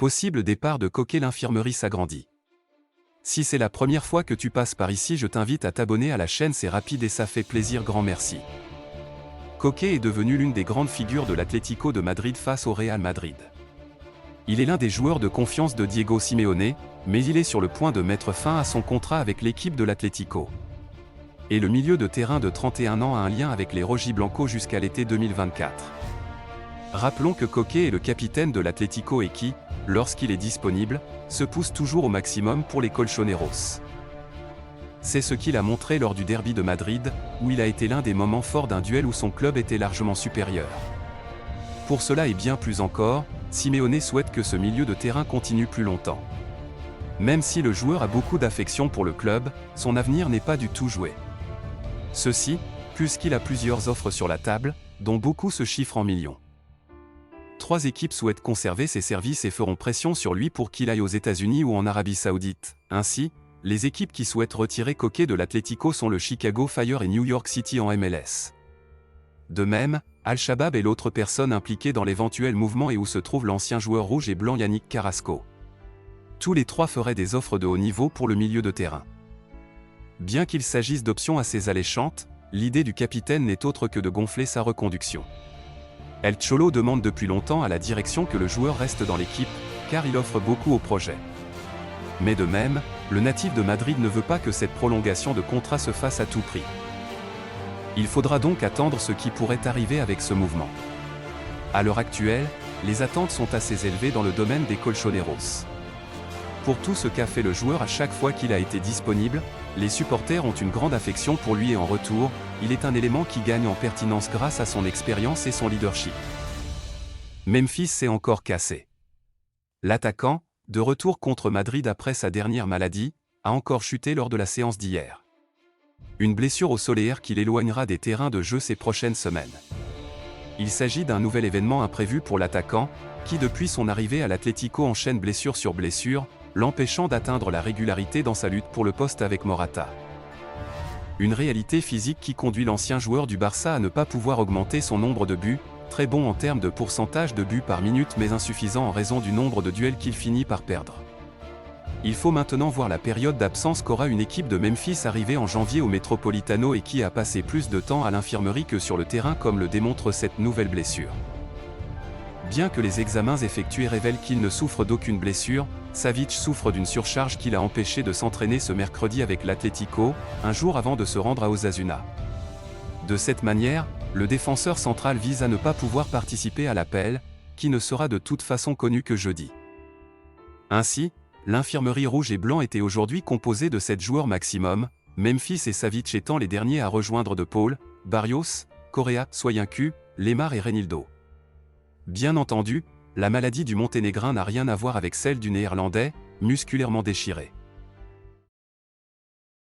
Possible départ de Koke, l'infirmerie s'agrandit. Si c'est la première fois que tu passes par ici, je t'invite à t'abonner à la chaîne, c'est rapide et ça fait plaisir, grand merci. Koke est devenu l'une des grandes figures de l'Atlético de Madrid face au Real Madrid. Il est l'un des joueurs de confiance de Diego Simeone, mais il est sur le point de mettre fin à son contrat avec l'équipe de l'Atlético. Et le milieu de terrain de 31 ans a un lien avec les rojiblancos jusqu'à l'été 2024. Rappelons que Koke est le capitaine de l'Atlético et qui, lorsqu'il est disponible, se pousse toujours au maximum pour les colchoneros. C'est ce qu'il a montré lors du derby de Madrid, où il a été l'un des moments forts d'un duel où son club était largement supérieur. Pour cela et bien plus encore, Simeone souhaite que ce milieu de terrain continue plus longtemps. Même si le joueur a beaucoup d'affection pour le club, son avenir n'est pas du tout joué. Ceci, puisqu'il a plusieurs offres sur la table, dont beaucoup se chiffrent en millions. 3 équipes souhaitent conserver ses services et feront pression sur lui pour qu'il aille aux États-Unis ou en Arabie Saoudite. Ainsi, les équipes qui souhaitent retirer Koke de l'Atlético sont le Chicago Fire et New York City en MLS. De même, Al-Shabaab est l'autre personne impliquée dans l'éventuel mouvement et où se trouve l'ancien joueur rouge et blanc Yannick Carrasco. Tous les 3 feraient des offres de haut niveau pour le milieu de terrain. Bien qu'il s'agisse d'options assez alléchantes, l'idée du capitaine n'est autre que de gonfler sa reconduction. El Cholo demande depuis longtemps à la direction que le joueur reste dans l'équipe, car il offre beaucoup au projet. Mais de même, le natif de Madrid ne veut pas que cette prolongation de contrat se fasse à tout prix. Il faudra donc attendre ce qui pourrait arriver avec ce mouvement. À l'heure actuelle, les attentes sont assez élevées dans le domaine des colchoneros. Pour tout ce qu'a fait le joueur à chaque fois qu'il a été disponible, les supporters ont une grande affection pour lui et en retour, il est un élément qui gagne en pertinence grâce à son expérience et son leadership. Memphis s'est encore cassé. L'attaquant, de retour contre Madrid après sa dernière maladie, a encore chuté lors de la séance d'hier. Une blessure au solaire qui l'éloignera des terrains de jeu ces prochaines semaines. Il s'agit d'un nouvel événement imprévu pour l'attaquant, qui depuis son arrivée à l'Atlético enchaîne blessure sur blessure, l'empêchant d'atteindre la régularité dans sa lutte pour le poste avec Morata. Une réalité physique qui conduit l'ancien joueur du Barça à ne pas pouvoir augmenter son nombre de buts, très bon en termes de pourcentage de buts par minute mais insuffisant en raison du nombre de duels qu'il finit par perdre. Il faut maintenant voir la période d'absence qu'aura une équipe de Memphis arrivée en janvier au Metropolitano et qui a passé plus de temps à l'infirmerie que sur le terrain comme le démontre cette nouvelle blessure. Bien que les examens effectués révèlent qu'il ne souffre d'aucune blessure, Savic souffre d'une surcharge qui l'a empêché de s'entraîner ce mercredi avec l'Atlético, un jour avant de se rendre à Osasuna. De cette manière, le défenseur central vise à ne pas pouvoir participer à l'appel, qui ne sera de toute façon connu que jeudi. Ainsi, l'infirmerie rouge et blanc était aujourd'hui composée de 7 joueurs maximum, Memphis et Savic étant les derniers à rejoindre De Paul, Barrios, Correa, Soyuncu, Lemar et Reinildo. Bien entendu, la maladie du Monténégrin n'a rien à voir avec celle du Néerlandais, musculairement déchiré.